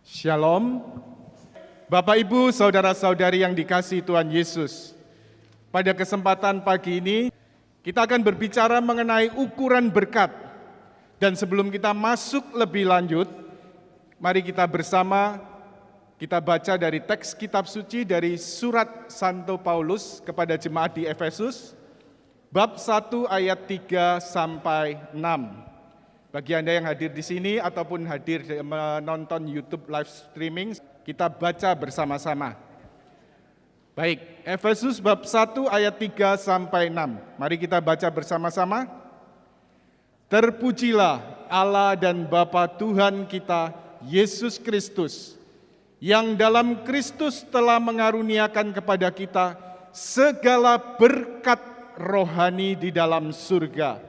Shalom, Bapak Ibu, Saudara-saudari yang dikasihi Tuhan Yesus. Pada kesempatan pagi ini, kita akan berbicara mengenai ukuran berkat. Dan sebelum kita masuk lebih lanjut, mari kita bersama, kita baca dari teks kitab suci dari surat Santo Paulus kepada jemaat di Efesus, bab 1 ayat 3 sampai 6. Bagi Anda yang hadir di sini ataupun hadir menonton YouTube live streaming, kita baca bersama-sama. Baik, Efesus bab 1 ayat 3 sampai 6. Mari kita baca bersama-sama. Terpujilah Allah dan Bapa Tuhan kita, Yesus Kristus, yang dalam Kristus telah mengaruniakan kepada kita segala berkat rohani di dalam surga.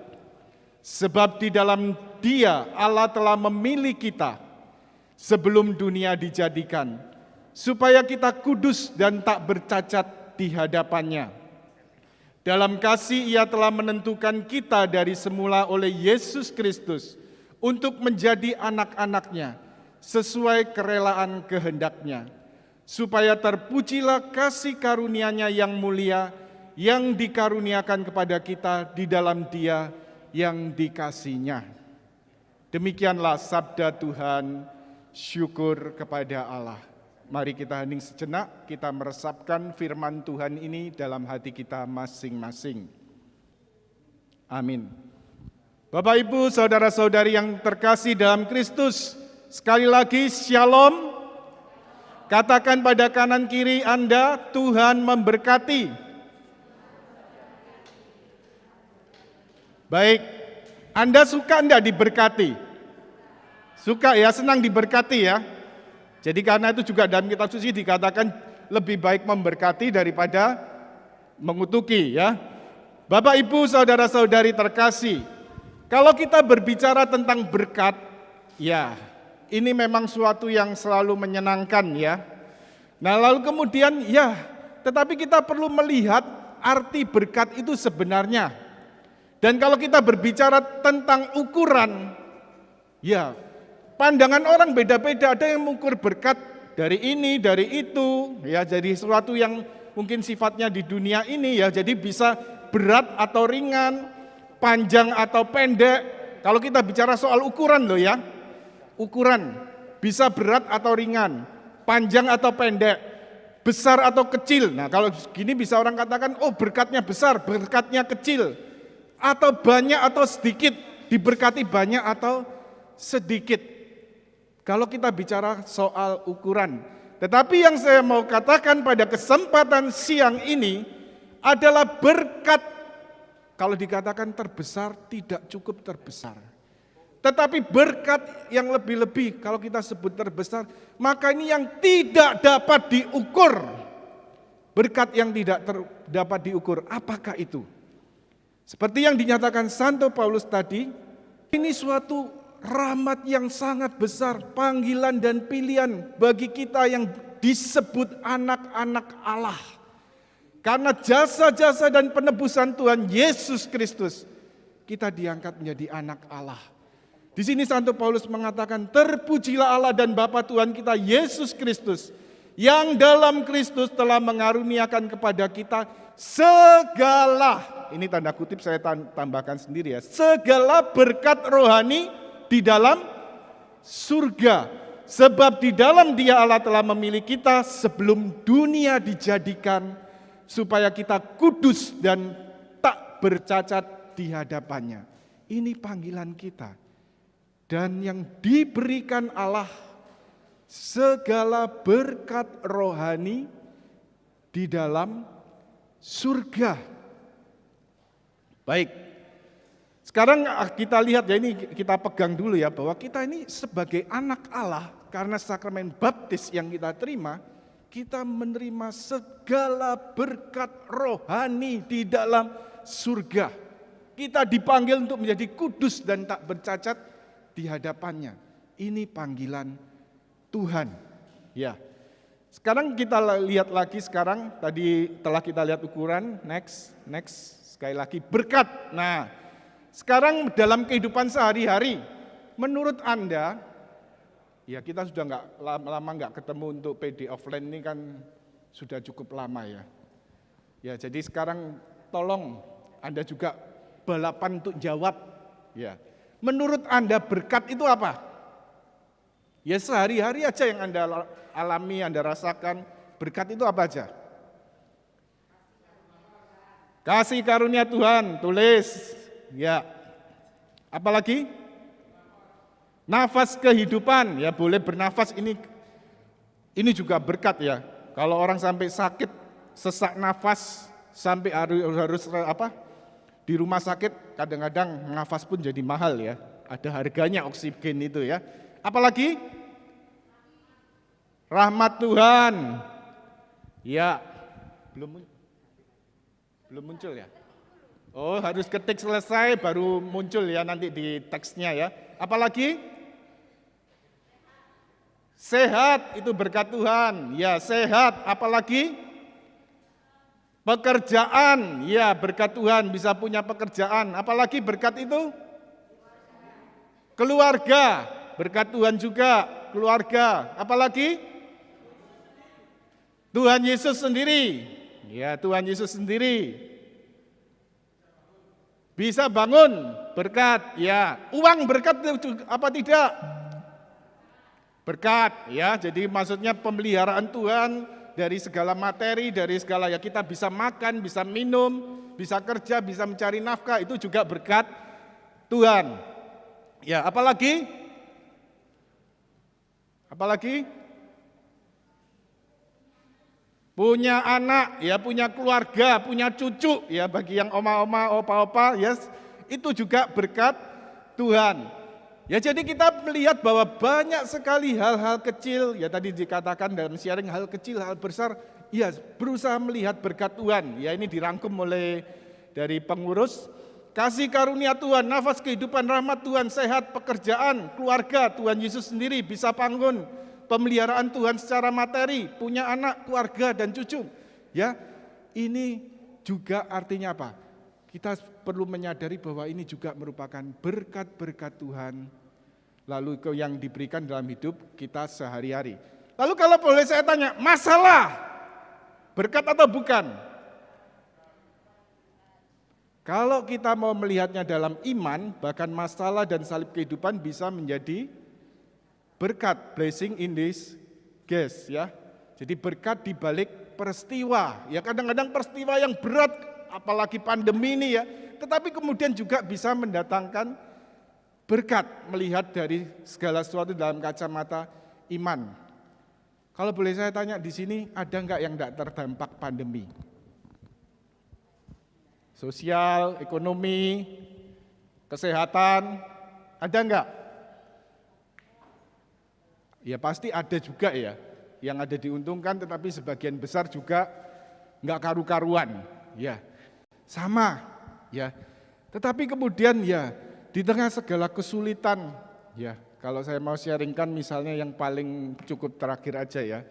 Sebab di dalam Dia, Allah telah memilih kita sebelum dunia dijadikan, supaya kita kudus dan tak bercacat di hadapannya. Dalam kasih Ia telah menentukan kita dari semula oleh Yesus Kristus untuk menjadi anak-anak-Nya sesuai kerelaan kehendak-Nya, supaya terpujilah kasih karunia-Nya yang mulia yang dikaruniakan kepada kita di dalam Dia yang dikasih-Nya. Demikianlah sabda Tuhan, syukur kepada Allah. Mari kita hening sejenak, kita meresapkan firman Tuhan ini dalam hati kita masing-masing. Amin. Bapak Ibu, saudara-saudari yang terkasih dalam Kristus, sekali lagi shalom. Katakan pada kanan kiri Anda, Tuhan memberkati. Baik, Anda suka enggak diberkati? Suka ya, senang diberkati ya. Jadi karena itu juga dalam kitab suci dikatakan lebih baik memberkati daripada mengutuki ya. Bapak Ibu, saudara-saudari terkasih, kalau kita berbicara tentang berkat, ya ini memang suatu yang selalu menyenangkan ya. Nah lalu kemudian ya, tetapi kita perlu melihat arti berkat itu sebenarnya. Dan kalau kita berbicara tentang ukuran, ya pandangan orang beda-beda, ada yang mengukur berkat dari ini, dari itu, ya jadi sesuatu yang mungkin sifatnya di dunia ini ya, jadi bisa berat atau ringan, panjang atau pendek. Kalau kita bicara soal ukuran loh ya, ukuran bisa berat atau ringan, panjang atau pendek, besar atau kecil. Nah kalau gini bisa orang katakan, oh berkatnya besar, berkatnya kecil. Atau banyak atau sedikit, diberkati banyak atau sedikit. Kalau kita bicara soal ukuran. Tetapi yang saya mau katakan pada kesempatan siang ini adalah berkat. Kalau dikatakan terbesar, tidak cukup terbesar. Tetapi berkat yang lebih-lebih, kalau kita sebut terbesar, maka ini yang tidak dapat diukur. Berkat yang tidak dapat diukur, apakah itu? Seperti yang dinyatakan Santo Paulus tadi, ini suatu rahmat yang sangat besar, panggilan dan pilihan bagi kita yang disebut anak-anak Allah. Karena jasa-jasa dan penebusan Tuhan Yesus Kristus, kita diangkat menjadi anak Allah. Di sini Santo Paulus mengatakan, terpujilah Allah dan Bapa Tuhan kita Yesus Kristus, yang dalam Kristus telah mengaruniakan kepada kita segala, ini tanda kutip saya tambahkan sendiri ya, segala berkat rohani di dalam surga. Sebab di dalam Dia Allah telah memilih kita sebelum dunia dijadikan, supaya kita kudus dan tak bercacat di hadapannya. Ini panggilan kita. Dan yang diberikan Allah segala berkat rohani di dalam surga. Baik, sekarang kita lihat ya, ini kita pegang dulu ya, bahwa kita ini sebagai anak Allah, karena sakramen baptis yang kita terima, kita menerima segala berkat rohani di dalam surga. Kita dipanggil untuk menjadi kudus dan tak bercacat di hadapannya. Ini panggilan Tuhan. Ya. Sekarang kita lihat lagi sekarang, tadi telah kita lihat ukuran, next, sekali lagi berkat. Nah, sekarang dalam kehidupan sehari-hari, menurut Anda, Ya kita sudah lama nggak ketemu untuk PD offline ini kan sudah cukup lama ya. Ya jadi sekarang tolong Anda juga balapan untuk jawab. Ya, menurut Anda berkat itu apa? Ya sehari-hari aja yang Anda alami, Anda rasakan. Berkat itu apa aja? Kasih karunia Tuhan, tulis. Ya. Apalagi? Nafas kehidupan, ya boleh bernafas, ini juga berkat ya. Kalau orang sampai sakit, sesak nafas, sampai harus di rumah sakit, kadang-kadang nafas pun jadi mahal ya. Ada harganya oksigen itu ya. Apalagi? Rahmat Tuhan. Ya, belum muncul ya? Oh, harus ketik selesai baru muncul ya nanti di teksnya ya. Apalagi? Sehat, itu berkat Tuhan. Ya, sehat. Apalagi? Pekerjaan. Ya, berkat Tuhan bisa punya pekerjaan. Apalagi berkat itu? Keluarga. Berkat Tuhan juga, keluarga. Apalagi? Tuhan Yesus sendiri. Ya, Tuhan Yesus sendiri. Bisa bangun, berkat. Ya, uang berkat apa tidak? Berkat, ya. Jadi maksudnya pemeliharaan Tuhan dari segala materi, dari segala ya kita bisa makan, bisa minum, bisa kerja, bisa mencari nafkah, itu juga berkat Tuhan. Ya, apalagi? Apalagi? Punya anak, ya punya keluarga, punya cucu, ya bagi yang oma-oma, opa-opa, ya itu juga berkat Tuhan. Ya jadi kita melihat bahwa banyak sekali hal-hal kecil, ya tadi dikatakan dalam sharing hal kecil, hal besar, ya berusaha melihat berkat Tuhan. Ya ini dirangkum oleh dari pengurus, kasih karunia Tuhan, nafas kehidupan, rahmat Tuhan, sehat, pekerjaan, keluarga, Tuhan Yesus sendiri bisa bangun, pemeliharaan Tuhan secara materi, punya anak, keluarga dan cucu. Ya, ini juga artinya apa? Kita perlu menyadari bahwa ini juga merupakan berkat-berkat Tuhan, lalu yang diberikan dalam hidup kita sehari-hari. Lalu kalau boleh saya tanya, masalah berkat atau bukan? Kalau kita mau melihatnya dalam iman, bahkan masalah dan salib kehidupan bisa menjadi berkat, blessing in disguise ya. Jadi berkat di balik peristiwa. Ya kadang-kadang peristiwa yang berat, apalagi pandemi ini ya, tetapi kemudian juga bisa mendatangkan berkat melihat dari segala sesuatu dalam kacamata iman. Kalau boleh saya tanya di sini, ada enggak yang enggak terdampak pandemi? Sosial, ekonomi, kesehatan, ada enggak? Ya pasti ada juga ya, yang ada diuntungkan tetapi sebagian besar juga enggak karu-karuan. Ya, sama ya. Tetapi kemudian ya di tengah segala kesulitan, ya kalau saya mau sharingkan misalnya yang paling cukup terakhir aja ya.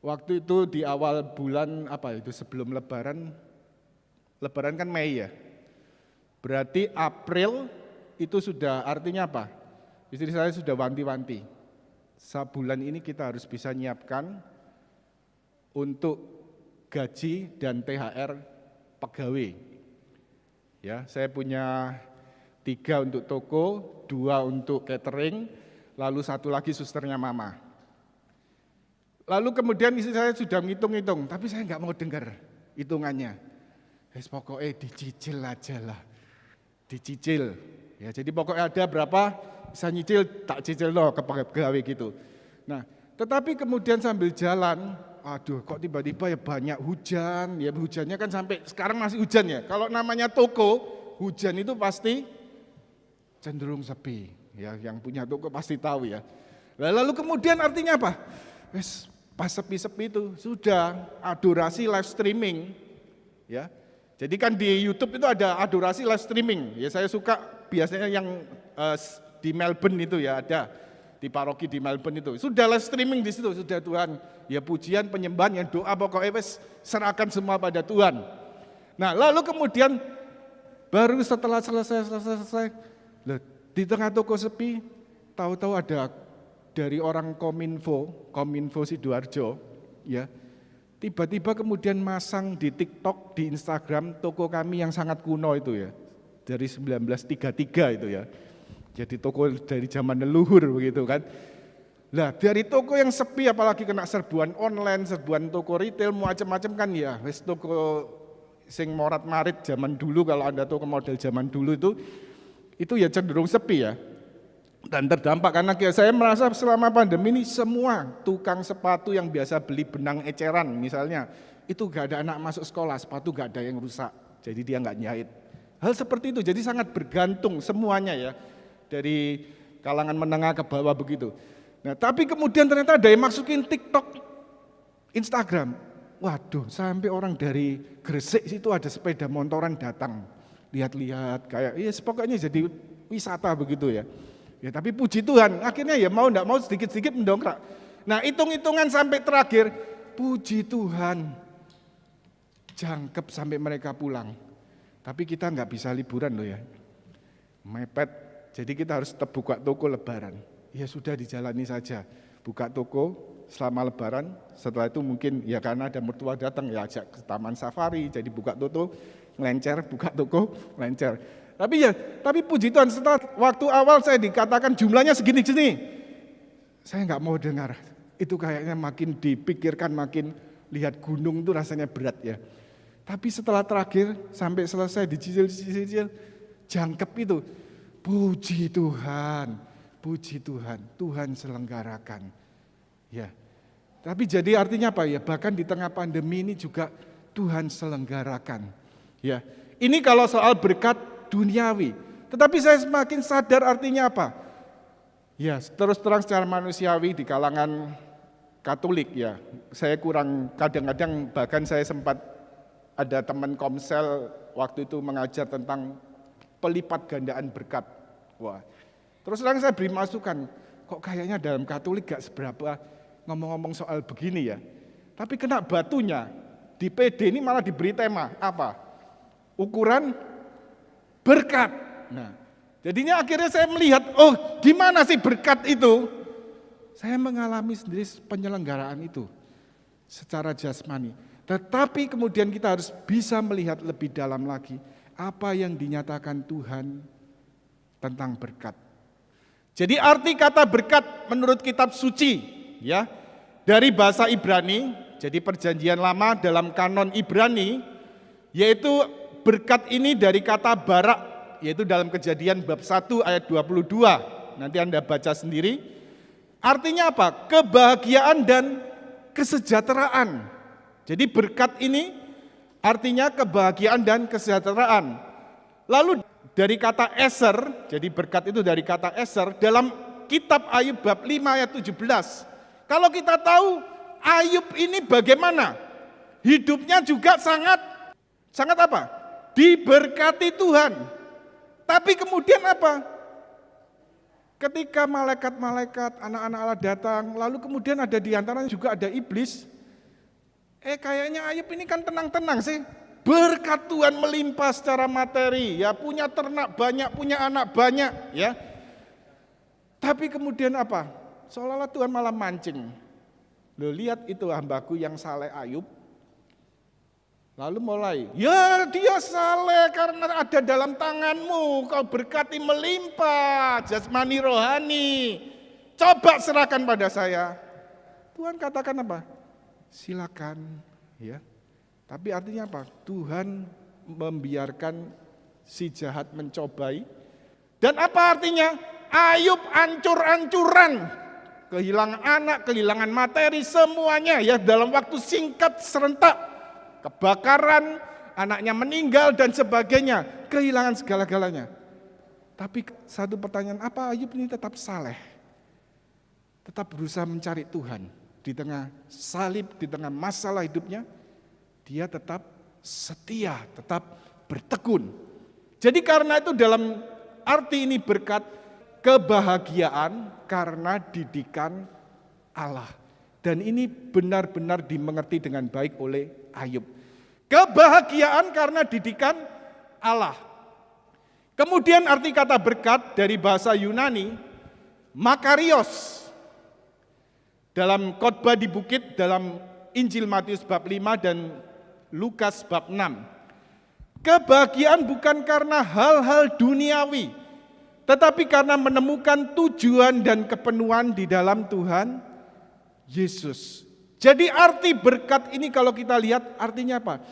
Waktu itu di awal bulan apa itu sebelum Lebaran kan Mei ya. Berarti April itu sudah artinya apa? Istri saya sudah wanti-wanti. Sebulan ini kita harus bisa nyiapkan untuk gaji dan THR pegawai. Ya, saya punya 3 untuk toko, 2 untuk catering, lalu 1 lagi susternya mama. Lalu kemudian istri saya sudah ngitung-ngitung, tapi saya nggak mau dengar hitungannya. Pokoknya dicicil aja lah, dicicil. Ya, jadi pokoknya ada berapa, bisa nyicil, tak cicil loh ke pegawai gitu. Nah, tetapi kemudian sambil jalan, aduh kok tiba-tiba ya banyak hujan, ya hujannya kan sampai sekarang masih hujan ya. Kalau namanya toko, hujan itu pasti cenderung sepi, ya yang punya toko pasti tahu ya. Lalu kemudian artinya apa? Pas sepi-sepi itu sudah adorasi live streaming, ya. Jadi kan di YouTube itu ada adorasi live streaming. Ya saya suka biasanya yang di Melbourne itu ya ada di paroki di Melbourne itu. Sudah live streaming di situ, sudah Tuhan. Ya pujian, penyembahan, yang doa pokoknya serahkan semua pada Tuhan. Nah lalu kemudian baru setelah selesai, di tengah toko sepi, tahu-tahu ada dari orang Kominfo Sidoarjo, ya, tiba-tiba kemudian masang di TikTok, di Instagram toko kami yang sangat kuno itu ya, dari 1933 itu ya. Jadi toko dari zaman leluhur begitu kan. Lah dari toko yang sepi apalagi kena serbuan online, serbuan toko retail macam-macam kan ya, wis toko sing morat-marit zaman dulu, kalau Anda toko model zaman dulu itu ya cenderung sepi ya. Dan terdampak karena saya merasa selama pandemi ini semua tukang sepatu yang biasa beli benang eceran misalnya, itu gak ada anak masuk sekolah, sepatu gak ada yang rusak, jadi dia gak nyait. Hal seperti itu, jadi sangat bergantung semuanya ya, dari kalangan menengah ke bawah begitu. Nah, tapi kemudian ternyata ada yang masukin TikTok, Instagram. Waduh, sampai orang dari Gresik situ ada sepeda motoran datang. Lihat-lihat kayak, ya pokoknya jadi wisata begitu ya. Ya tapi puji Tuhan, akhirnya ya mau enggak mau sedikit-sedikit mendongkrak. Nah, hitung-hitungan sampai terakhir, puji Tuhan, jangkep sampai mereka pulang. Tapi kita enggak bisa liburan loh ya. Mepet, jadi kita harus tetap buka toko lebaran. Ya sudah dijalani saja, buka toko selama lebaran, setelah itu mungkin ya karena ada mertua datang ya ajak ke taman safari, jadi buka toko, ngelencer, buka toko, ngelencer. Tapi puji Tuhan setelah waktu awal saya dikatakan jumlahnya segini-gini, saya nggak mau dengar, itu kayaknya makin dipikirkan, makin lihat gunung itu rasanya berat ya. Tapi setelah terakhir sampai selesai dicicil, jangkep itu, puji Tuhan. Puji Tuhan, Tuhan selenggarakan. Ya. Tapi jadi artinya apa ya? Bahkan di tengah pandemi ini juga Tuhan selenggarakan. Ya. Ini kalau soal berkat duniawi. Tetapi saya semakin sadar artinya apa? Ya, terus terang secara manusiawi di kalangan Katolik ya. Saya kurang, kadang-kadang bahkan saya sempat ada teman komsel waktu itu mengajar tentang pelipat gandaan berkat. Wah. Terus terang saya beri masukan, kok kayaknya dalam Katolik gak seberapa ngomong-ngomong soal begini ya. Tapi kena batunya, di PD ini malah diberi tema, apa? Ukuran berkat. Nah, jadinya akhirnya saya melihat, oh gimana sih berkat itu? Saya mengalami sendiri penyelenggaraan itu secara jasmani. Tetapi kemudian kita harus bisa melihat lebih dalam lagi, apa yang dinyatakan Tuhan tentang berkat. Jadi arti kata berkat menurut kitab suci ya, dari bahasa Ibrani, jadi perjanjian lama dalam kanon Ibrani, yaitu berkat ini dari kata barak, yaitu dalam Kejadian bab 1 ayat 22. Nanti Anda baca sendiri. Artinya apa? Kebahagiaan dan kesejahteraan. Jadi berkat ini artinya kebahagiaan dan kesejahteraan. Lalu dari kata eser, jadi berkat itu dari kata eser, dalam kitab Ayub bab 5 ayat 17. Kalau kita tahu Ayub ini bagaimana? Hidupnya juga sangat apa? Diberkati Tuhan. Tapi kemudian apa? Ketika malaikat-malaikat, anak-anak Allah datang, lalu kemudian ada di antaranya juga ada iblis. Kayaknya Ayub ini kan tenang-tenang sih. Berkat Tuhan melimpah secara materi, ya punya ternak banyak, punya anak banyak, ya. Tapi kemudian apa? Seolah-olah Tuhan malah mancing. Loh, lihat itu hambaku yang saleh Ayub. Lalu mulai, ya dia saleh karena ada dalam tanganmu, kau berkati melimpah, jasmani rohani. Coba serahkan pada saya. Tuhan katakan apa? Silakan, ya. Tapi artinya apa? Tuhan membiarkan si jahat mencobai. Dan apa artinya? Ayub ancur-ancuran. Kehilangan anak, kehilangan materi, semuanya ya dalam waktu singkat serentak. Kebakaran, anaknya meninggal dan sebagainya. Kehilangan segala-galanya. Tapi satu pertanyaan, apa Ayub ini tetap saleh? Tetap berusaha mencari Tuhan. Di tengah salib, di tengah masalah hidupnya, dia tetap setia, tetap bertekun. Jadi karena itu dalam arti ini berkat, kebahagiaan karena didikan Allah. Dan ini benar-benar dimengerti dengan baik oleh Ayub. Kebahagiaan karena didikan Allah. Kemudian arti kata berkat dari bahasa Yunani, makarios. Dalam khotbah di bukit dalam Injil Matius bab 5 dan Lukas bab 6. Kebahagiaan bukan karena hal-hal duniawi, tetapi karena menemukan tujuan dan kepenuhan di dalam Tuhan Yesus. Jadi arti berkat ini kalau kita lihat artinya apa?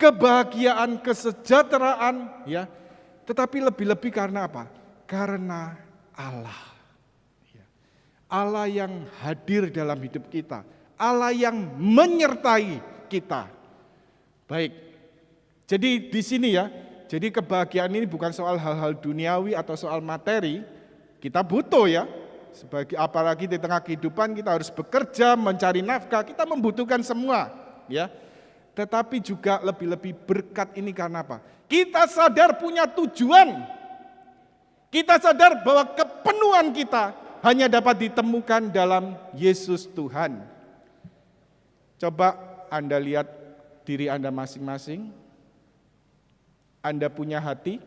Kebahagiaan, kesejahteraan, ya. Tetapi lebih-lebih karena apa? Karena Allah. Allah yang hadir dalam hidup kita, Allah yang menyertai kita. Baik. Jadi di sini ya, jadi kebahagiaan ini bukan soal hal-hal duniawi atau soal materi. Kita butuh ya, sebagai apalagi di tengah kehidupan kita harus bekerja, mencari nafkah, kita membutuhkan semua, ya. Tetapi juga lebih-lebih berkat ini karena apa? Kita sadar punya tujuan. Kita sadar bahwa kepenuhan kita hanya dapat ditemukan dalam Yesus Tuhan. Coba Anda lihat diri Anda masing-masing. Anda punya hati?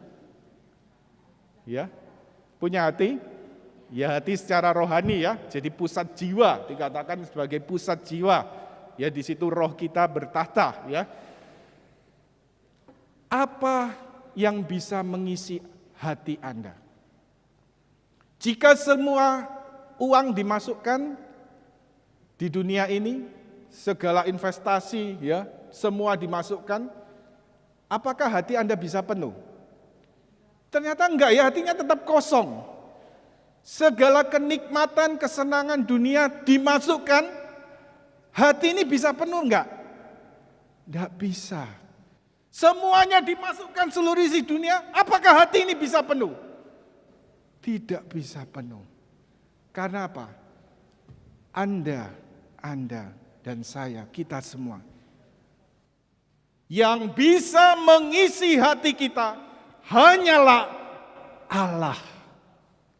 Ya. Punya hati? Ya, hati secara rohani ya. Jadi pusat jiwa, dikatakan sebagai pusat jiwa. Ya, di situ roh kita bertahta ya. Apa yang bisa mengisi hati Anda? Jika semua uang dimasukkan di dunia ini, segala investasi ya, semua dimasukkan, apakah hati Anda bisa penuh? Ternyata enggak ya, hatinya tetap kosong. Segala kenikmatan, kesenangan dunia dimasukkan, hati ini bisa penuh enggak? Enggak bisa. Semuanya dimasukkan seluruh isi dunia, apakah hati ini bisa penuh? Tidak bisa penuh. Karena apa? Anda, dan saya, kita semua. Yang bisa mengisi hati kita hanyalah Allah.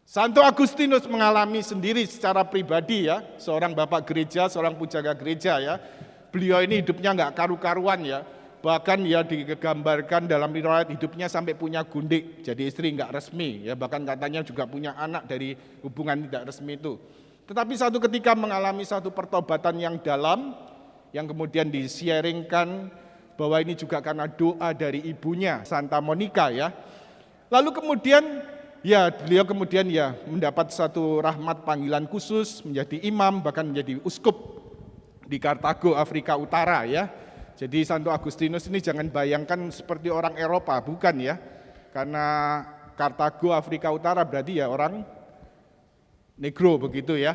Santo Agustinus mengalami sendiri secara pribadi ya, seorang bapak gereja, seorang pujaga gereja ya. Beliau ini hidupnya enggak karu-karuan ya. Bahkan ya digambarkan dalam riwayat hidupnya sampai punya gundik, jadi istri enggak resmi ya, bahkan katanya juga punya anak dari hubungan tidak resmi itu. Tetapi satu ketika mengalami satu pertobatan yang dalam, yang kemudian di-sharingkan bahwa ini juga karena doa dari ibunya, Santa Monica ya. Lalu kemudian ya beliau kemudian ya mendapat satu rahmat panggilan khusus menjadi imam, bahkan menjadi uskup di Kartago, Afrika Utara ya. Jadi Santo Agustinus ini jangan bayangkan seperti orang Eropa, bukan ya. Karena Kartago, Afrika Utara berarti ya orang negro begitu ya.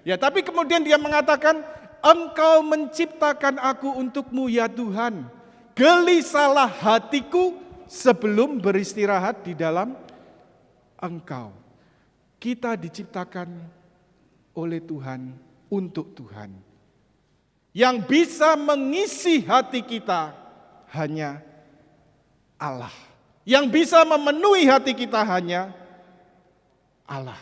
Ya tapi kemudian dia mengatakan, Engkau menciptakan aku untukmu ya Tuhan. Gelisahlah hatiku sebelum beristirahat di dalam Engkau. Kita diciptakan oleh Tuhan untuk Tuhan. Yang bisa mengisi hati kita hanya Allah. Yang bisa memenuhi hati kita hanya Allah.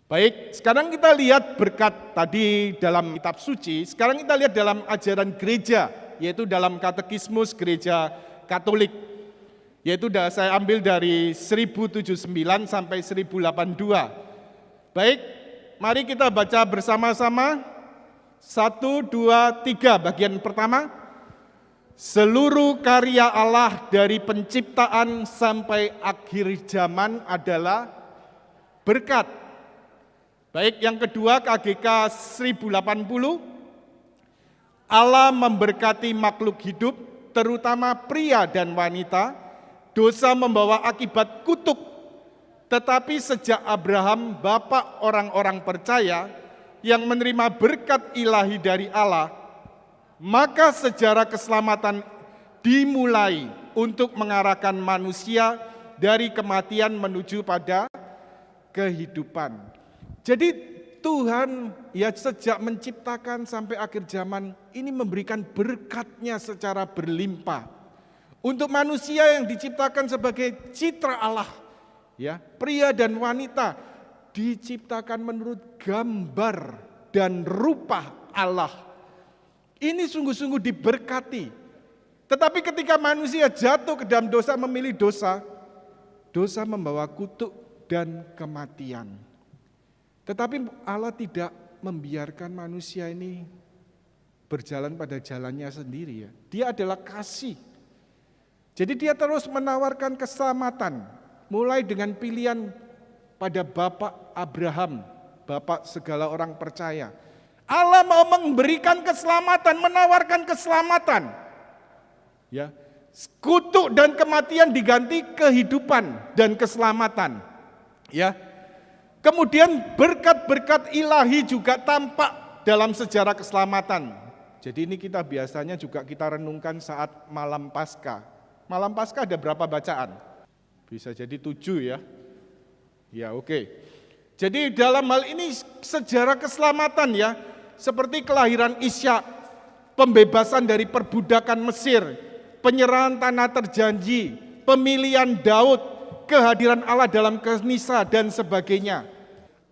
Baik, sekarang kita lihat berkat tadi dalam kitab suci, sekarang kita lihat dalam ajaran gereja, yaitu dalam katekismus gereja Katolik. Yaitu saya ambil dari 1079 sampai 1082. Baik, mari kita baca bersama-sama. 1, 2, 3 bagian pertama. Seluruh karya Allah dari penciptaan sampai akhir zaman adalah berkat. Baik, yang kedua KGK 1080. Allah memberkati makhluk hidup, terutama pria dan wanita. Dosa membawa akibat kutuk. Tetapi sejak Abraham, bapak orang-orang percaya, yang menerima berkat ilahi dari Allah, maka sejarah keselamatan dimulai untuk mengarahkan manusia dari kematian menuju pada kehidupan. Jadi Tuhan ya sejak menciptakan sampai akhir zaman ini memberikan berkatnya secara berlimpah. Untuk manusia yang diciptakan sebagai citra Allah, ya, pria dan wanita diciptakan menurut gambar dan rupa Allah. Ini sungguh-sungguh diberkati. Tetapi ketika manusia jatuh ke dalam dosa, memilih dosa, membawa kutuk dan kematian. Tetapi Allah tidak membiarkan manusia ini berjalan pada jalannya sendiri ya. Dia adalah kasih. Jadi dia terus menawarkan keselamatan, mulai dengan pilihan pada Bapak Abraham, Bapak segala orang percaya. Allah mau memberikan keselamatan, menawarkan keselamatan. Ya, kutuk dan kematian diganti kehidupan dan keselamatan. Ya. Kemudian berkat-berkat ilahi juga tampak dalam sejarah keselamatan. Jadi ini kita biasanya juga kita renungkan saat malam Paskah. Malam Paskah ada berapa bacaan? Bisa jadi 7 ya. Ya oke. Jadi dalam hal ini sejarah keselamatan ya. Seperti kelahiran Ishak, pembebasan dari perbudakan Mesir, penyerahan tanah terjanji, pemilihan Daud, kehadiran Allah dalam Kenisa dan sebagainya.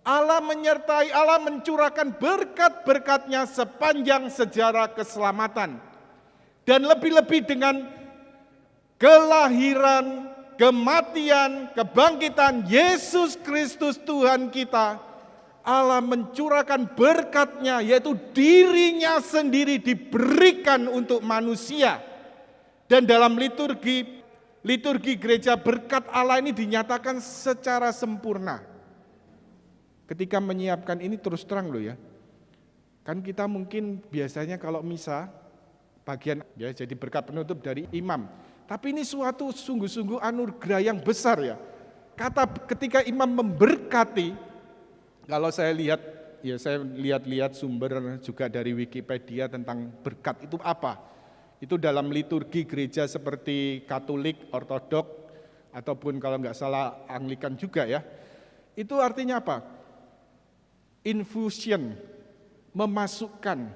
Allah menyertai, Allah mencurahkan berkat-berkatnya sepanjang sejarah keselamatan. Dan lebih-lebih dengan kelahiran, kematian, kebangkitan Yesus Kristus Tuhan kita, Allah mencurahkan berkatnya, yaitu dirinya sendiri diberikan untuk manusia. Dan dalam liturgi gereja berkat Allah ini dinyatakan secara sempurna. Ketika menyiapkan ini terus terang loh ya. Kan kita mungkin biasanya kalau misa bagian ya jadi berkat penutup dari imam. Tapi ini suatu sungguh-sungguh anugerah yang besar ya. Kata ketika imam memberkati, kalau saya lihat sumber juga dari Wikipedia tentang berkat itu apa? Itu dalam liturgi gereja seperti Katolik, Ortodok, ataupun kalau nggak salah Anglikan juga ya. Itu artinya apa? Infusion, memasukkan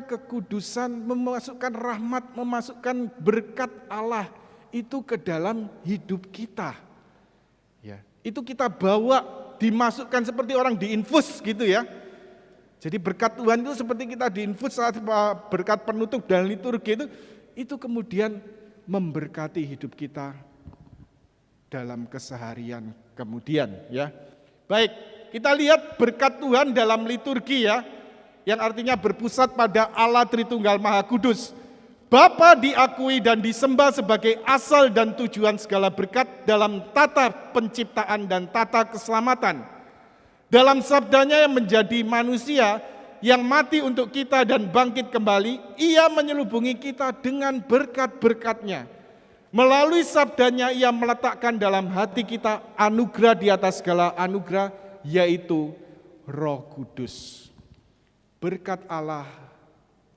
kekudusan, memasukkan rahmat, memasukkan berkat Allah itu ke dalam hidup kita. Ya, itu kita bawa, dimasukkan seperti orang diinfus gitu ya. Jadi berkat Tuhan itu seperti kita diinfus saat berkat penutup dan liturgi itu kemudian memberkati hidup kita dalam keseharian kemudian ya. Baik. Kita lihat berkat Tuhan dalam liturgi ya, yang artinya berpusat pada Allah Tritunggal Maha Kudus. Bapa diakui dan disembah sebagai asal dan tujuan segala berkat dalam tata penciptaan dan tata keselamatan. Dalam sabdanya yang menjadi manusia, yang mati untuk kita dan bangkit kembali, ia menyelubungi kita dengan berkat-berkatnya. Melalui sabdanya ia meletakkan dalam hati kita anugerah di atas segala anugerah, yaitu Roh Kudus. Berkat Allah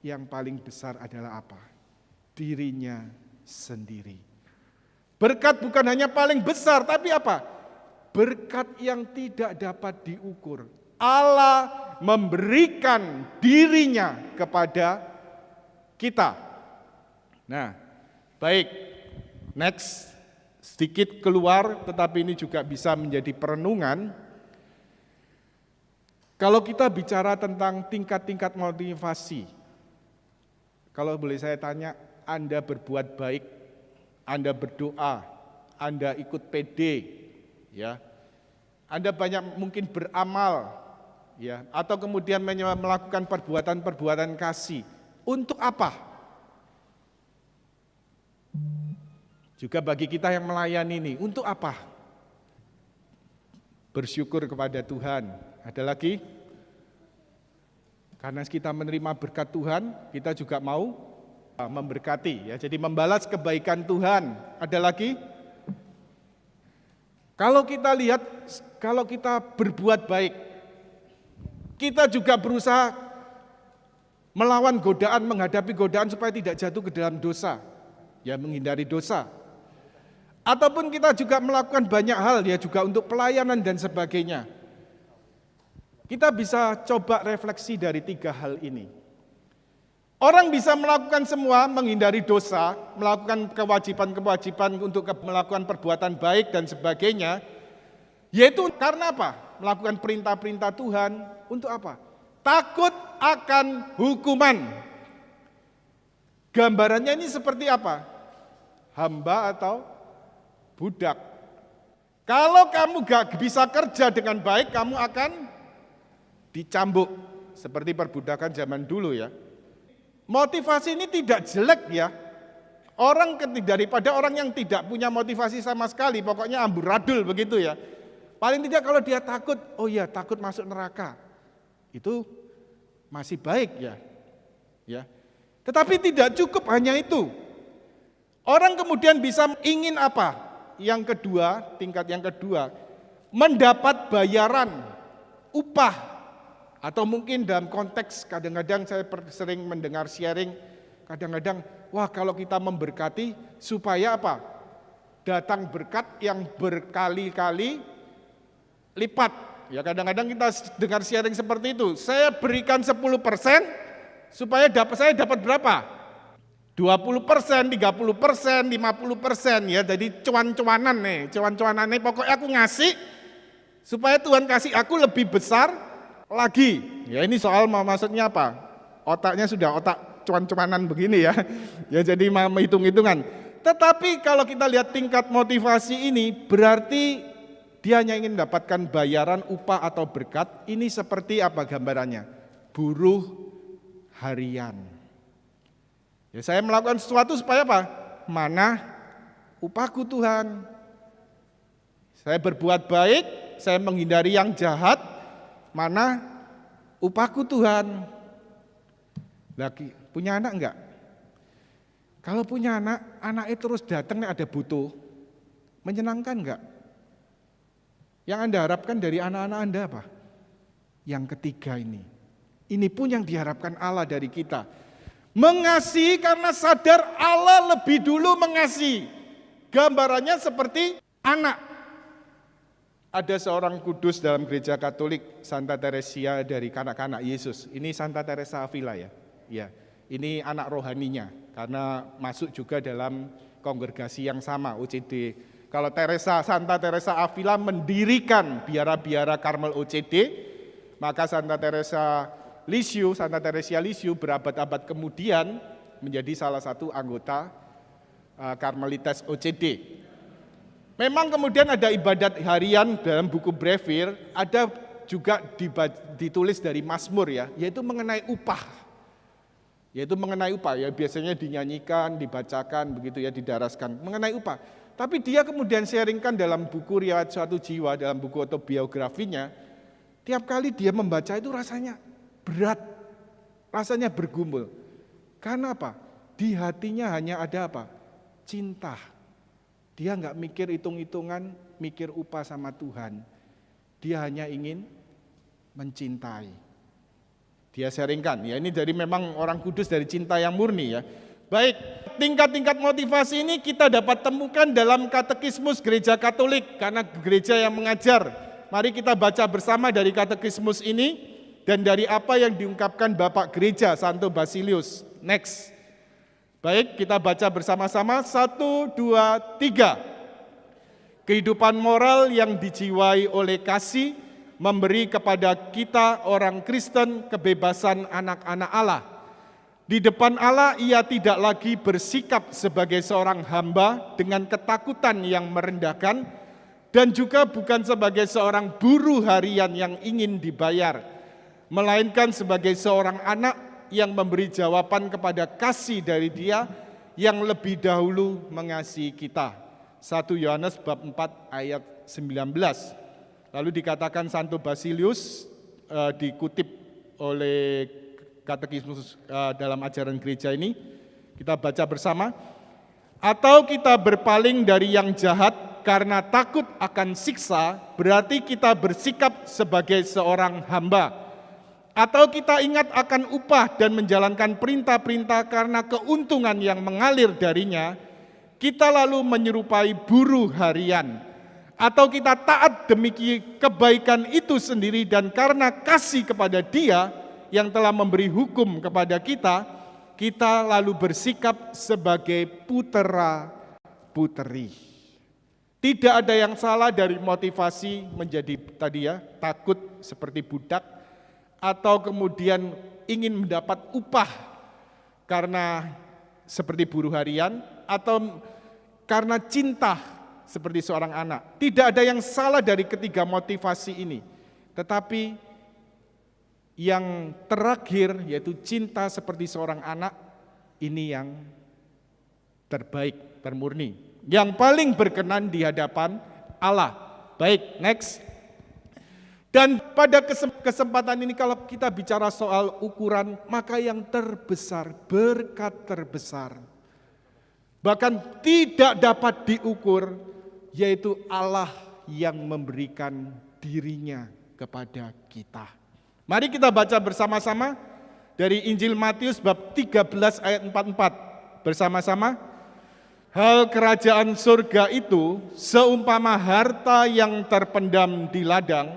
yang paling besar adalah apa? Dirinya sendiri. Berkat bukan hanya paling besar, tapi apa? Berkat yang tidak dapat diukur. Allah memberikan dirinya kepada kita. Nah, baik. Next, sedikit keluar, tetapi ini juga bisa menjadi perenungan. Kalau kita bicara tentang tingkat-tingkat motivasi, kalau boleh saya tanya, Anda berbuat baik, Anda berdoa, Anda ikut PD, ya, Anda banyak mungkin beramal, ya, atau kemudian melakukan perbuatan-perbuatan kasih. Untuk apa? Juga bagi kita yang melayani ini, untuk apa? Bersyukur kepada Tuhan. Ada lagi? Karena kita menerima berkat Tuhan, kita juga mau memberkati, ya. Jadi membalas kebaikan Tuhan. Ada lagi? Kalau kita lihat, kalau kita berbuat baik, kita juga berusaha melawan godaan, menghadapi godaan supaya tidak jatuh ke dalam dosa, ya, menghindari dosa. Ataupun kita juga melakukan banyak hal, ya, juga untuk pelayanan dan sebagainya. Kita bisa coba refleksi dari 3 hal ini. Orang bisa melakukan semua, menghindari dosa, melakukan kewajiban-kewajiban untuk melakukan perbuatan baik dan sebagainya, yaitu karena apa? Melakukan perintah-perintah Tuhan, untuk apa? Takut akan hukuman. Gambarannya ini seperti apa? Hamba atau budak. Kalau kamu gak bisa kerja dengan baik, kamu akan dicambuk seperti perbudakan zaman dulu ya. Motivasi ini tidak jelek ya. Orang daripada orang yang tidak punya motivasi sama sekali, pokoknya amburadul begitu ya. Paling tidak kalau dia takut, oh iya takut masuk neraka. Itu masih baik ya. Ya. Tetapi tidak cukup hanya itu. Orang kemudian bisa ingin apa? Yang kedua, tingkat yang kedua, mendapat bayaran, upah, atau mungkin dalam konteks kadang-kadang saya sering mendengar sharing, kadang-kadang, wah kalau kita memberkati supaya apa? Datang berkat yang berkali-kali lipat. Ya kadang-kadang kita dengar sharing seperti itu. Saya berikan 10% supaya saya dapat berapa? 20%, 30%, 50% ya. Jadi cuan-cuanan nih, pokoknya aku ngasih supaya Tuhan kasih aku lebih besar lagi. Ya ini soal maksudnya apa? Otaknya sudah otak cuan-cuanan begini ya. Ya jadi mau hitung-hitungan. Tetapi kalau kita lihat tingkat motivasi ini berarti dia hanya ingin mendapatkan bayaran upah atau berkat. Ini seperti apa gambarannya? Buruh harian. Ya saya melakukan sesuatu supaya apa? Mana upahku Tuhan. Saya berbuat baik, saya menghindari yang jahat, mana upahku Tuhan. Lagi punya anak enggak? Kalau punya anak, anaknya terus datang ada butuh, menyenangkan enggak? Yang Anda harapkan dari anak-anak Anda apa? Yang ketiga ini pun yang diharapkan Allah dari kita. Mengasihi karena sadar Allah lebih dulu mengasihi. Gambarannya seperti anak. Ada seorang kudus dalam gereja Katolik, Santa Teresia dari kanak-kanak Yesus. Ini Santa Teresa Avila ya. Ya, ini anak rohaninya karena masuk juga dalam kongregasi yang sama OCD. Kalau Santa Teresa Avila mendirikan biara-biara Karmel OCD, maka Santa Teresia Lisieux berabad-abad kemudian menjadi salah satu anggota Karmelites OCD. Memang kemudian ada ibadat harian dalam buku Brevir, ada juga ditulis dari Mazmur ya, yaitu mengenai upah. Ya biasanya dinyanyikan, dibacakan begitu ya, didaraskan mengenai upah. Tapi dia kemudian sharingkan dalam buku Riwayat Suatu Jiwa, dalam buku autobiografinya, tiap kali dia membaca itu rasanya berat, rasanya bergumul. Karena apa? Di hatinya hanya ada apa? Cinta. Dia enggak mikir hitung-hitungan, mikir upah sama Tuhan. Dia hanya ingin mencintai. Dia sharingkan, ya ini dari memang orang kudus dari cinta yang murni ya. Baik, tingkat-tingkat motivasi ini kita dapat temukan dalam katekismus gereja Katolik, karena gereja yang mengajar. Mari kita baca bersama dari katekismus ini. Dan dari apa yang diungkapkan Bapak Gereja Santo Basilius. Next. Baik, kita baca bersama-sama. 1, 2, 3. Kehidupan moral yang dijiwai oleh kasih memberi kepada kita orang Kristen kebebasan anak-anak Allah. Di depan Allah ia tidak lagi bersikap sebagai seorang hamba dengan ketakutan yang merendahkan dan juga bukan sebagai seorang buruh harian yang ingin dibayar, melainkan sebagai seorang anak yang memberi jawaban kepada kasih dari Dia yang lebih dahulu mengasihi kita. 1 Yohanes bab 4 ayat 19. Lalu dikatakan Santo Basilius dikutip oleh katekismus dalam ajaran gereja ini. Kita baca bersama. Atau kita berpaling dari yang jahat karena takut akan siksa, berarti kita bersikap sebagai seorang hamba. Atau kita ingat akan upah dan menjalankan perintah-perintah karena keuntungan yang mengalir darinya, kita lalu menyerupai buruh harian. Atau kita taat demi kebaikan itu sendiri dan karena kasih kepada Dia yang telah memberi hukum kepada kita, kita lalu bersikap sebagai putera-puteri. Tidak ada yang salah dari motivasi menjadi tadi ya, takut seperti budak, atau kemudian ingin mendapat upah karena seperti buruh harian, atau karena cinta seperti seorang anak. Tidak ada yang salah dari ketiga motivasi ini. Tetapi Yang terakhir yaitu cinta seperti seorang anak, ini yang terbaik, termurni. Yang paling berkenan di hadapan Allah. Baik, next. Dan pada kesempatan ini kalau kita bicara soal ukuran, maka yang terbesar, berkat terbesar, bahkan tidak dapat diukur, yaitu Allah yang memberikan dirinya kepada kita. Mari kita baca bersama-sama dari Injil Matius bab 13 ayat 44. Bersama-sama. Hal kerajaan surga itu seumpama harta yang terpendam di ladang,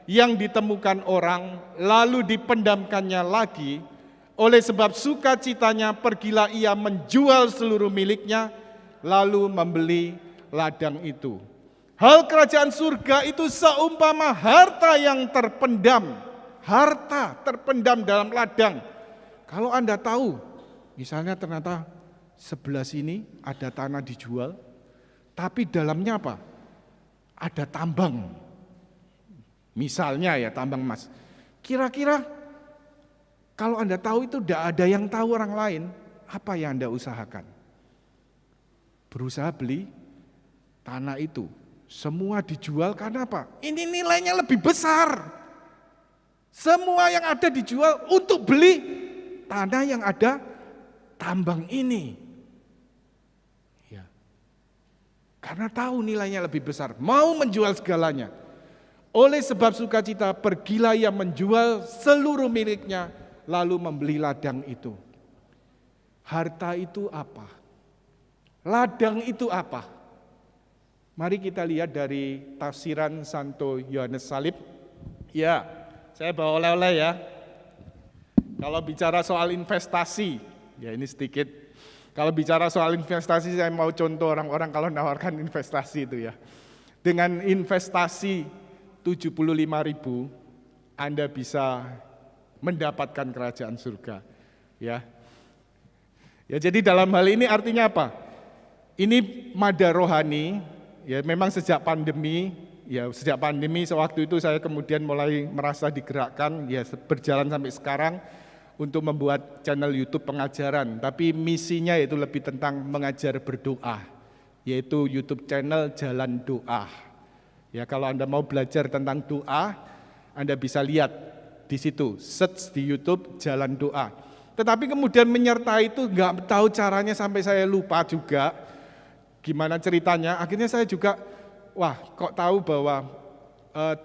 yang ditemukan orang, lalu dipendamkannya lagi. Oleh sebab sukacitanya pergilah ia menjual seluruh miliknya, lalu membeli ladang itu. Hal kerajaan surga itu seumpama harta yang terpendam. Harta terpendam dalam ladang. Kalau Anda tahu, misalnya ternyata sebelah sini ada tanah dijual, tapi dalamnya apa? Ada tambang. Misalnya ya tambang emas. Kira-kira kalau Anda tahu itu tidak ada yang tahu orang lain, apa yang Anda usahakan? Berusaha beli tanah itu. Semua dijual karena apa? Ini nilainya lebih besar. Semua yang ada dijual untuk beli tanah yang ada tambang ini. Ya. Karena tahu nilainya lebih besar, mau menjual segalanya. Oleh sebab sukacita pergilah ia menjual seluruh miliknya, lalu membeli ladang itu. Harta itu apa? Ladang itu apa? Mari kita lihat dari tafsiran Santo Yohanes Salib. Ya, saya bawa oleh-oleh ya. Kalau bicara soal investasi, ya ini sedikit. Kalau bicara soal investasi, saya mau contoh orang-orang kalau menawarkan investasi itu ya. Dengan investasi 75.000, Anda bisa mendapatkan kerajaan surga. Ya, jadi dalam hal ini artinya apa? Ini mada rohani, ya memang sejak pandemi sewaktu itu saya kemudian mulai merasa digerakkan, ya berjalan sampai sekarang untuk membuat channel YouTube pengajaran, tapi misinya yaitu lebih tentang mengajar berdoa, yaitu YouTube channel Jalan Doa. Ya kalau Anda mau belajar tentang doa, Anda bisa lihat di situ, search di YouTube Jalan Doa. Tetapi kemudian menyertai itu nggak tahu caranya sampai saya lupa juga gimana ceritanya. Akhirnya saya juga wah, kok tahu bahwa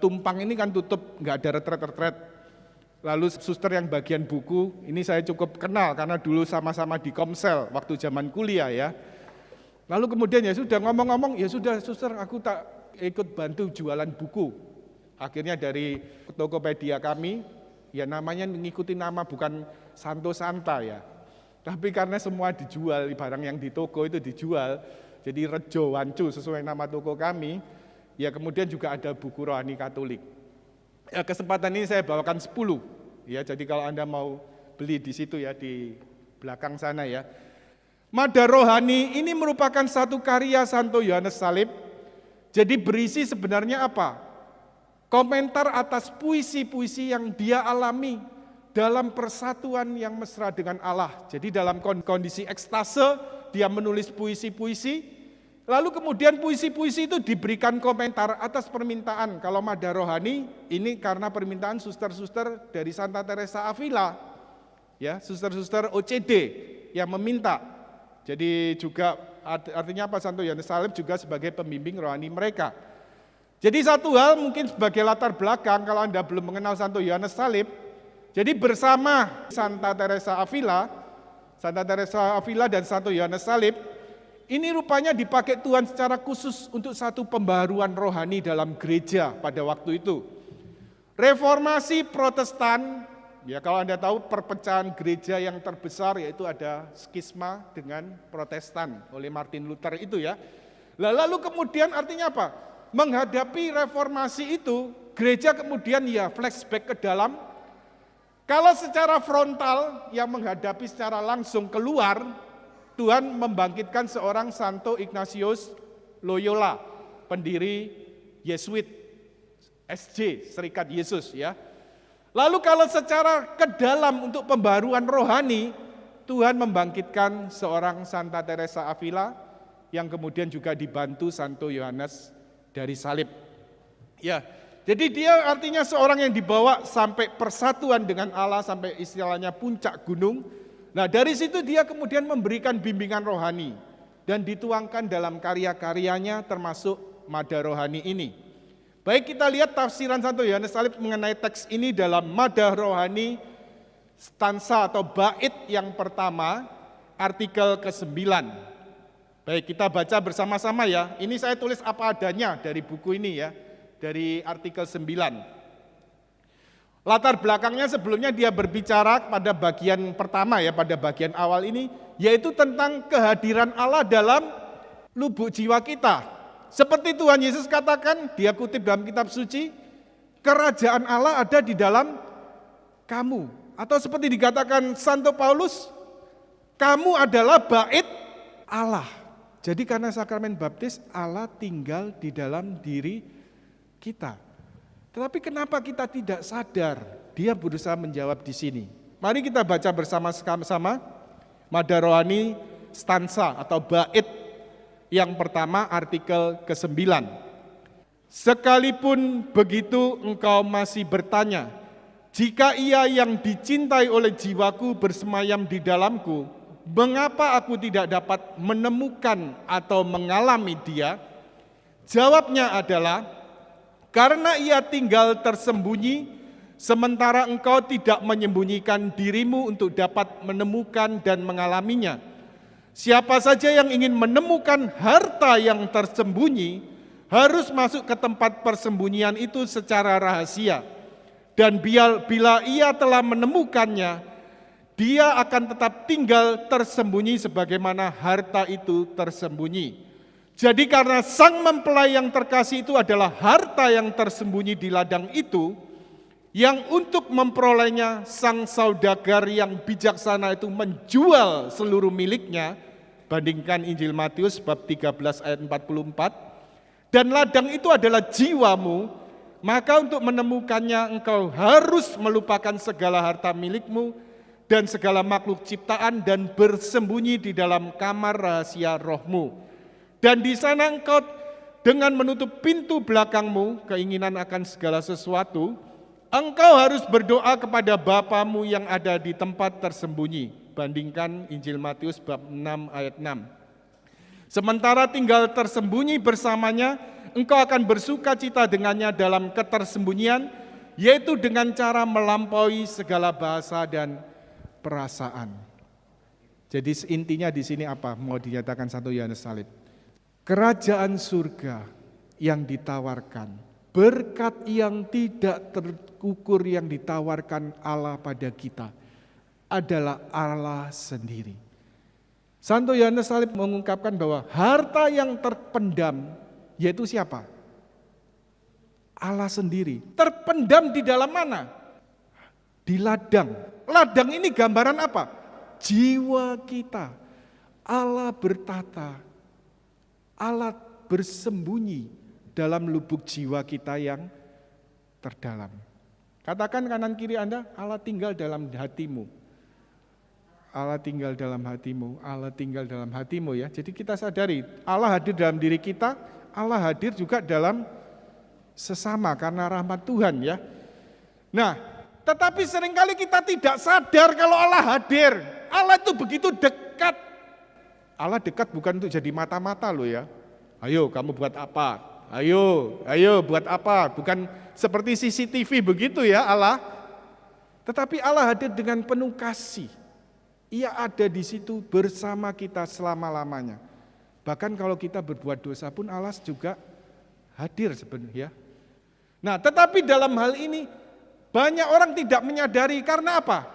Tumpang ini kan tutup, nggak ada retret-retret. Lalu suster yang bagian buku, ini saya cukup kenal karena dulu sama-sama di Komsel waktu zaman kuliah ya. Lalu kemudian ya sudah ngomong-ngomong, ya sudah suster aku tak ikut bantu jualan buku. Akhirnya dari Tokopedia kami, ya namanya mengikuti nama bukan Santo Santa ya. Tapi karena semua dijual, barang yang di toko itu dijual, jadi Rejo Wancu sesuai nama toko kami, ya kemudian juga ada buku rohani Katolik. Ya, kesempatan ini saya bawakan 10, ya jadi kalau Anda mau beli di situ ya di belakang sana ya. Mada rohani ini merupakan satu karya Santo Yohanes Salib, jadi berisi sebenarnya apa? Komentar atas puisi-puisi yang dia alami dalam persatuan yang mesra dengan Allah. Jadi dalam kondisi ekstase, dia menulis puisi-puisi, lalu kemudian puisi-puisi itu diberikan komentar atas permintaan. Kalau mada rohani, ini karena permintaan suster-suster dari Santa Teresa Avila, ya suster-suster OCD yang meminta. Jadi juga artinya apa, Santo Yohanes Salib juga sebagai pembimbing rohani mereka. Jadi satu hal mungkin sebagai latar belakang kalau Anda belum mengenal Santo Yohanes Salib, jadi bersama Santa Teresa Avila dan Santo Yohanes Salib, ini rupanya dipakai Tuhan secara khusus untuk satu pembaharuan rohani dalam gereja pada waktu itu. Reformasi Protestan, ya kalau Anda tahu perpecahan gereja yang terbesar yaitu ada skisma dengan Protestan oleh Martin Luther itu ya. Lalu kemudian artinya apa? Menghadapi reformasi itu, gereja kemudian ya flashback ke dalam. Kalau secara frontal yang menghadapi secara langsung keluar, Tuhan membangkitkan seorang Santo Ignatius Loyola, pendiri Yesuit, SJ, Serikat Yesus ya. Lalu kalau secara ke dalam untuk pembaruan rohani, Tuhan membangkitkan seorang Santa Teresa Avila yang kemudian juga dibantu Santo Yohanes dari salib. Ya, jadi dia artinya seorang yang dibawa sampai persatuan dengan Allah, sampai istilahnya puncak gunung. Nah, dari situ dia kemudian memberikan bimbingan rohani dan dituangkan dalam karya-karyanya termasuk Mada Rohani ini. Baik, kita lihat tafsiran Santo Yohanes Salib mengenai teks ini dalam Mada Rohani stansa atau bait yang pertama, artikel ke-9. Baik, kita baca bersama-sama ya. Ini saya tulis apa adanya dari buku ini ya, dari artikel 9. Latar belakangnya sebelumnya dia berbicara pada bagian pertama ya, pada bagian awal ini, yaitu tentang kehadiran Allah dalam lubuk jiwa kita. Seperti Tuhan Yesus katakan, dia kutip dalam kitab suci, kerajaan Allah ada di dalam kamu. Atau seperti dikatakan Santo Paulus, kamu adalah bait Allah. Jadi karena sakramen baptis, Allah tinggal di dalam diri kita. Tetapi kenapa kita tidak sadar? Dia berusaha menjawab di sini. Mari kita baca bersama-sama Mada Rohani stansa atau bait yang pertama, artikel ke-9. Sekalipun begitu engkau masih bertanya, jika ia yang dicintai oleh jiwaku bersemayam di dalamku, mengapa aku tidak dapat menemukan atau mengalami dia? Jawabnya adalah, karena ia tinggal tersembunyi, sementara engkau tidak menyembunyikan dirimu untuk dapat menemukan dan mengalaminya. Siapa saja yang ingin menemukan harta yang tersembunyi, harus masuk ke tempat persembunyian itu secara rahasia. Dan bila ia telah menemukannya, dia akan tetap tinggal tersembunyi sebagaimana harta itu tersembunyi. Jadi karena sang mempelai yang terkasih itu adalah harta yang tersembunyi di ladang itu, yang untuk memperolehnya sang saudagar yang bijaksana itu menjual seluruh miliknya, bandingkan Injil Matius bab 13 ayat 44, dan ladang itu adalah jiwamu, maka untuk menemukannya engkau harus melupakan segala harta milikmu dan segala makhluk ciptaan dan bersembunyi di dalam kamar rahasia rohmu. Dan di sana engkau dengan menutup pintu belakangmu, keinginan akan segala sesuatu, engkau harus berdoa kepada Bapamu yang ada di tempat tersembunyi. Bandingkan Injil Matius bab 6 ayat 6. Sementara tinggal tersembunyi bersamanya, engkau akan bersuka cita dengannya dalam ketersembunyian, yaitu dengan cara melampaui segala bahasa dan perasaan. Jadi intinya di sini apa? Mau dinyatakan Santo Yohanes Salib. Kerajaan surga yang ditawarkan, berkat yang tidak terukur yang ditawarkan Allah pada kita, adalah Allah sendiri. Santo Yohanes Salib mengungkapkan bahwa harta yang terpendam yaitu siapa? Allah sendiri. Terpendam di dalam mana? Di ladang. Ladang ini gambaran apa? Jiwa kita. Allah bertata. Allah bersembunyi dalam lubuk jiwa kita yang terdalam. Katakan kanan kiri Anda, Allah tinggal dalam hatimu. Allah tinggal dalam hatimu, Allah tinggal dalam hatimu ya. Jadi kita sadari, Allah hadir dalam diri kita, Allah hadir juga dalam sesama karena rahmat Tuhan ya. Nah, tetapi seringkali kita tidak sadar kalau Allah hadir. Allah itu begitu dekat. Allah dekat bukan untuk jadi mata-mata loh ya. Ayo kamu buat apa? Ayo buat apa? Bukan seperti CCTV begitu ya Allah. Tetapi Allah hadir dengan penuh kasih. Ia ada di situ bersama kita selama-lamanya. Bahkan kalau kita berbuat dosa pun Allah juga hadir sebenarnya. Nah, tetapi dalam hal ini banyak orang tidak menyadari karena apa?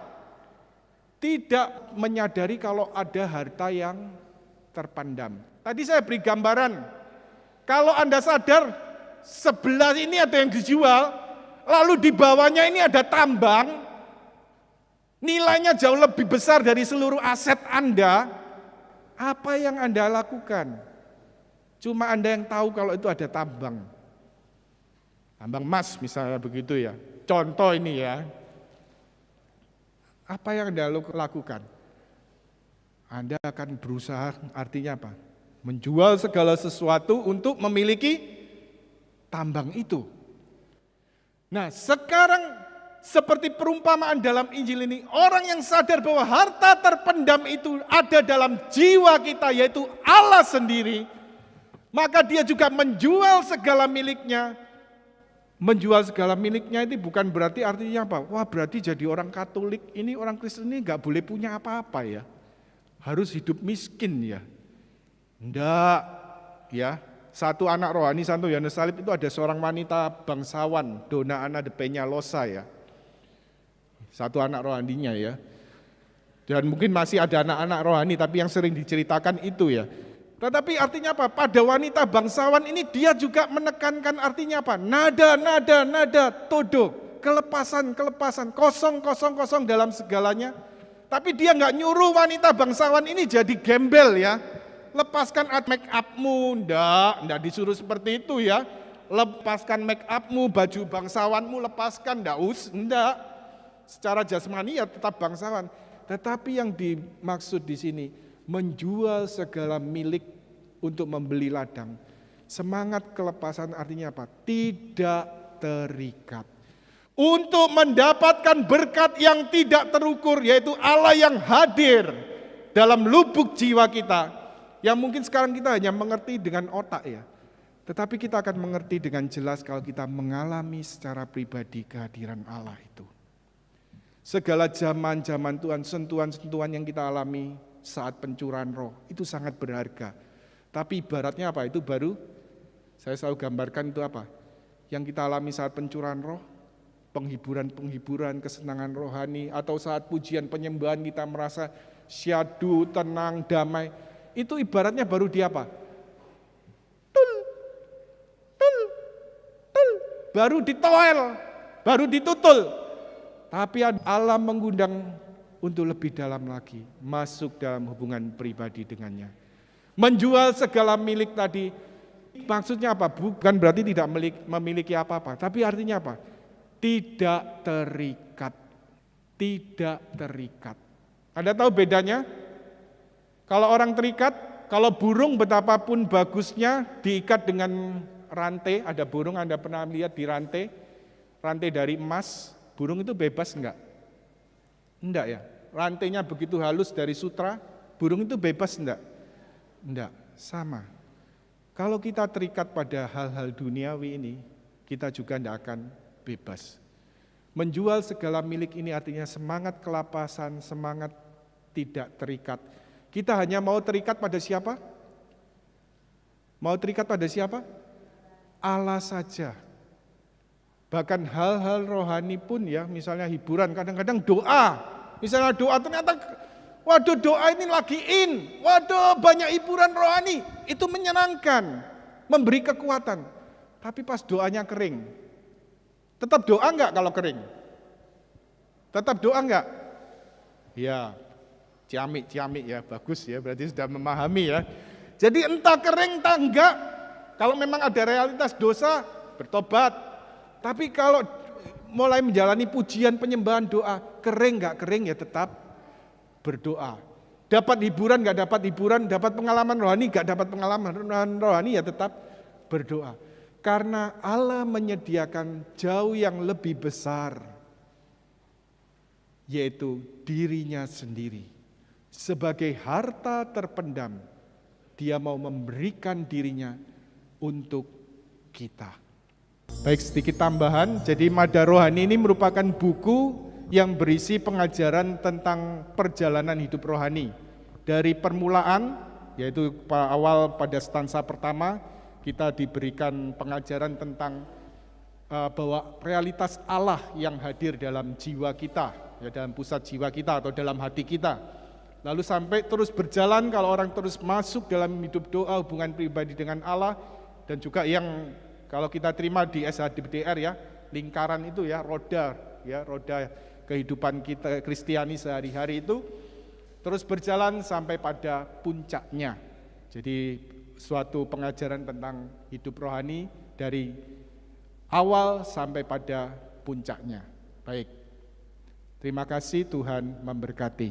Tidak menyadari kalau ada harta yang terpendam. Tadi saya beri gambaran, kalau Anda sadar sebelah ini ada yang dijual, lalu di bawahnya ini ada tambang, nilainya jauh lebih besar dari seluruh aset Anda, apa yang Anda lakukan? Cuma Anda yang tahu kalau itu ada tambang. Tambang emas misalnya begitu ya. Contoh ini ya. Apa yang Anda lakukan? Anda akan berusaha, artinya apa? Menjual segala sesuatu untuk memiliki tambang itu. Nah, sekarang seperti perumpamaan dalam Injil ini, orang yang sadar bahwa harta terpendam itu ada dalam jiwa kita, yaitu Allah sendiri, maka dia juga menjual segala miliknya. Menjual segala miliknya itu bukan berarti artinya apa? Wah, berarti jadi orang Katolik ini, orang Kristen ini gak boleh punya apa-apa ya. Harus hidup miskin ya. Enggak, ya. Satu anak rohani Santo Yohanes Salib itu ada seorang wanita bangsawan, Dona Ana de Peñalosa ya. Satu anak rohaninya ya. Dan mungkin masih ada anak-anak rohani tapi yang sering diceritakan itu ya. Tetapi artinya apa? Pada wanita bangsawan ini dia juga menekankan artinya apa? Nada, todo, kelepasan, kosong dalam segalanya. Tapi dia nggak nyuruh wanita bangsawan ini jadi gembel ya. Lepaskan make upmu, enggak disuruh seperti itu ya. Lepaskan make upmu, baju bangsawanmu lepaskan, enggak. Secara jasmani ya tetap bangsawan. Tetapi yang dimaksud di sini menjual segala milik untuk membeli ladang. Semangat kelepasan artinya apa? Tidak terikat. Untuk mendapatkan berkat yang tidak terukur, yaitu Allah yang hadir dalam lubuk jiwa kita, yang mungkin sekarang kita hanya mengerti dengan otak ya, tetapi kita akan mengerti dengan jelas kalau kita mengalami secara pribadi kehadiran Allah itu. Segala zaman-zaman Tuhan, sentuhan-sentuhan yang kita alami saat pencurahan roh, itu sangat berharga. Tapi ibaratnya apa? Itu baru, saya selalu gambarkan itu apa? Yang kita alami saat pencurahan roh, penghiburan-penghiburan, kesenangan rohani, atau saat pujian penyembahan kita merasa syadu, tenang, damai, itu ibaratnya baru di apa? Tul, baru ditoel, baru ditutul. Tapi Allah mengundang untuk lebih dalam lagi, masuk dalam hubungan pribadi dengannya. Menjual segala milik tadi, maksudnya apa? Bukan berarti tidak memiliki apa-apa, tapi artinya apa? Tidak terikat. Tidak terikat. Anda tahu bedanya? Kalau orang terikat, kalau burung betapapun bagusnya diikat dengan rantai, ada burung Anda pernah lihat di rantai dari emas, burung itu bebas enggak? Enggak ya? Rantainya begitu halus dari sutra, burung itu bebas enggak? Enggak, sama. Kalau kita terikat pada hal-hal duniawi ini, kita juga enggak akan bebas. Menjual segala milik ini artinya semangat kelapasan, semangat tidak terikat. Kita hanya mau terikat pada siapa? Mau terikat pada siapa? Allah saja. Bahkan hal-hal rohani pun ya, misalnya hiburan, kadang-kadang doa. Misalnya doa ternyata, waduh doa ini lagi in, waduh banyak hiburan rohani. Itu menyenangkan, memberi kekuatan. Tapi pas doanya kering, tetap doa enggak kalau kering? Tetap doa enggak? Ya, ciamik ya, bagus ya, berarti sudah memahami ya. Jadi entah kering entah enggak, kalau memang ada realitas dosa, bertobat. Tapi kalau mulai menjalani pujian penyembahan doa, kering enggak kering ya tetap berdoa. Dapat hiburan enggak dapat hiburan, dapat pengalaman rohani enggak dapat pengalaman rohani ya tetap berdoa. Karena Allah menyediakan jauh yang lebih besar, yaitu dirinya sendiri. Sebagai harta terpendam, dia mau memberikan dirinya untuk kita. Baik, sedikit tambahan, jadi Mada Rohani ini merupakan buku yang berisi pengajaran tentang perjalanan hidup rohani. Dari permulaan, yaitu awal pada stansa pertama, kita diberikan pengajaran tentang bahwa realitas Allah yang hadir dalam jiwa kita, ya, dalam pusat jiwa kita atau dalam hati kita. Lalu sampai terus berjalan kalau orang terus masuk dalam hidup doa, hubungan pribadi dengan Allah, dan juga yang kalau kita terima di SHDBTR ya, lingkaran itu ya, roda kehidupan kita Kristiani sehari-hari itu terus berjalan sampai pada puncaknya. Jadi suatu pengajaran tentang hidup rohani dari awal sampai pada puncaknya. Baik, Terima kasih, Tuhan memberkati.